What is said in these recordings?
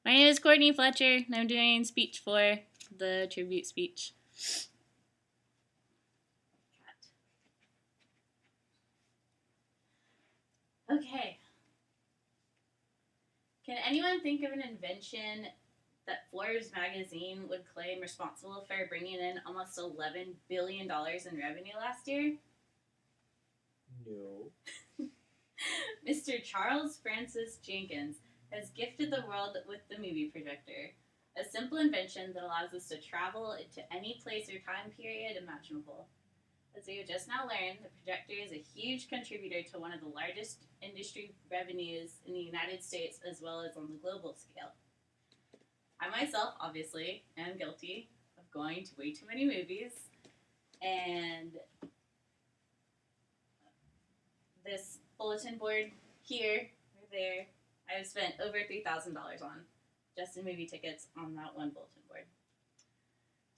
My name is Courtney Fletcher, and I'm doing speech for the tribute speech. Okay. Can anyone think of an invention that Forbes magazine would claim responsible for bringing in almost $11 billion in revenue last year? No. Mr. Charles Francis Jenkins has gifted the world with the movie projector, a simple invention that allows us to travel into any place or time period imaginable. As we have just now learned, the projector is a huge contributor to one of the largest industry revenues in the United States as well as on the global scale. I myself, obviously, am guilty of going to way too many movies, and this bulletin board here or there, I've spent over $3,000 on just in movie tickets on that one bulletin board.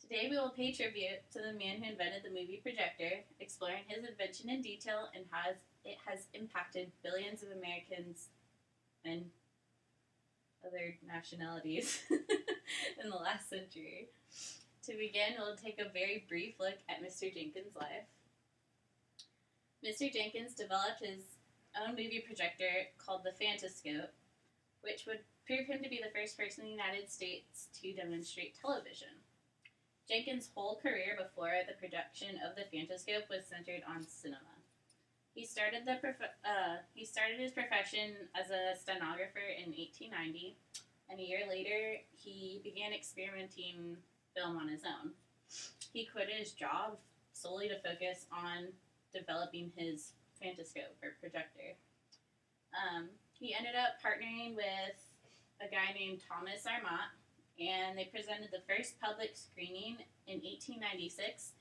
Today we will pay tribute to the man who invented the movie projector, exploring his invention in detail and how it has impacted billions of Americans and other nationalities in the last century. To begin, we'll take a very brief look at Mr. Jenkins' life. Mr. Jenkins developed his own movie projector called the Fantascope, which would prove him to be the first person in the United States to demonstrate television. Jenkins' whole career before the production of the Fantascope was centered on cinema. He started his profession as a stenographer in 1890, and a year later, he began experimenting film on his own. He quit his job solely to focus on developing his Fantascope or projector. He ended up partnering with a guy named Thomas Armat, and they presented the first public screening in 1896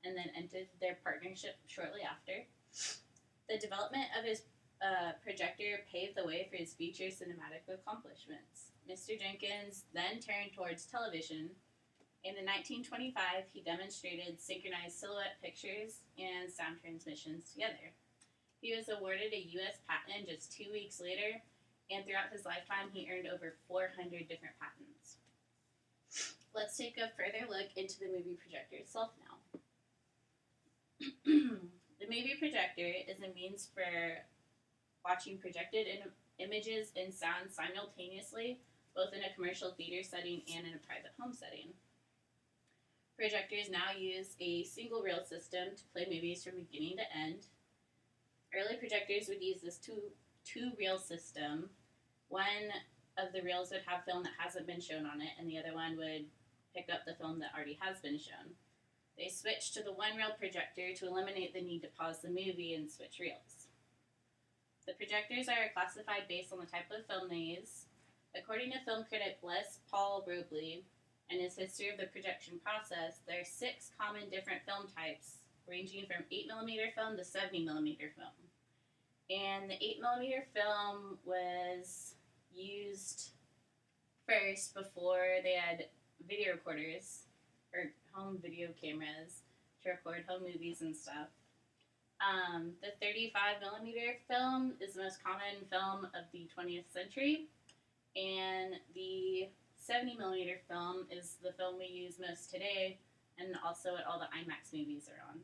and then ended their partnership shortly after. The development of his projector paved the way for his future cinematic accomplishments. Mr. Jenkins then turned towards television, and in 1925 he demonstrated synchronized silhouette pictures and sound transmissions together. He was awarded a U.S. patent just 2 weeks later, and throughout his lifetime he earned over 400 different patents. Let's take a further look into the movie projector itself now. The movie projector is a means for watching projected images and sound simultaneously, both in a commercial theater setting and in a private home setting. Projectors now use a single reel system to play movies from beginning to end. Early projectors would use this two-reel system. One of the reels would have film that hasn't been shown on it, and the other one would pick up the film that already has been shown. They switched to the one-reel projector to eliminate the need to pause the movie and switch reels. The projectors are classified based on the type of film they use. According to film critic Les Paul Robley and his history of the projection process, there are 6 common different film types, ranging from 8mm film to 70mm film. And the 8mm film was used first before they had video recorders or home video cameras to record home movies and stuff. The 35mm film is the most common film of the 20th century, and the 70mm film is the film we use most today, and also what all the IMAX movies are on.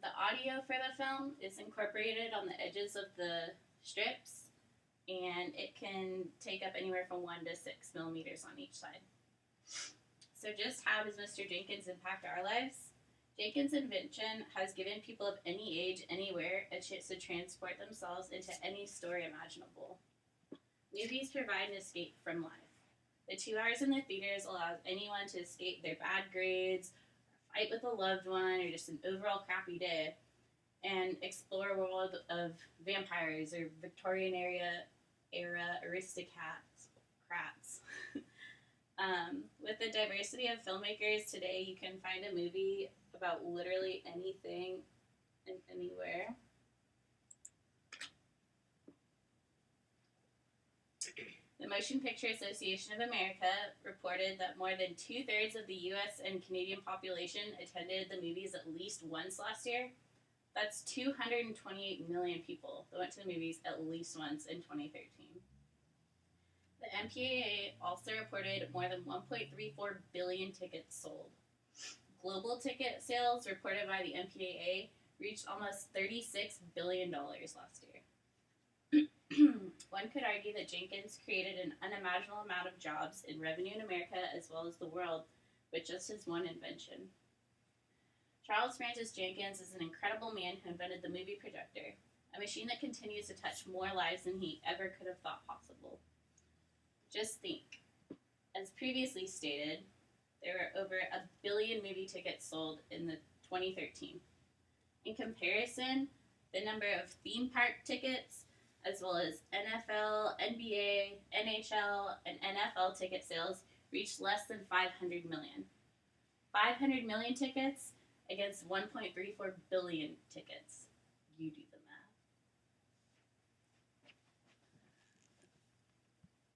The audio for the film is incorporated on the edges of the strips, and it can take up anywhere from 1 to 6 millimeters on each side. So just how does Mr. Jenkins impact our lives? Jenkins' invention has given people of any age, anywhere, a chance to transport themselves into any story imaginable. Movies provide an escape from life. The 2 hours in the theaters allows anyone to escape their bad grades, fight with a loved one, or just an overall crappy day, and explore a world of vampires or Victorian era aristocrats. With the diversity of filmmakers today, you can find a movie about literally anything and anywhere. The Motion Picture Association of America reported that more than 2/3 of the U.S. and Canadian population attended the movies at least once last year. That's 228 million people that went to the movies at least once in 2013. MPAA also reported more than 1.34 billion tickets sold. Global ticket sales reported by the MPAA reached almost $36 billion last year. One could argue that Jenkins created an unimaginable amount of jobs and revenue in America as well as the world with just his one invention. Charles Francis Jenkins is an incredible man who invented the movie projector, a machine that continues to touch more lives than he ever could have thought possible. Just think, as previously stated, there were over 1 billion movie tickets sold in the 2013. In comparison, the number of theme park tickets, as well as NFL, NBA, NHL, and NFL ticket sales reached less than 500 million. 500 million tickets against 1.34 billion tickets. You do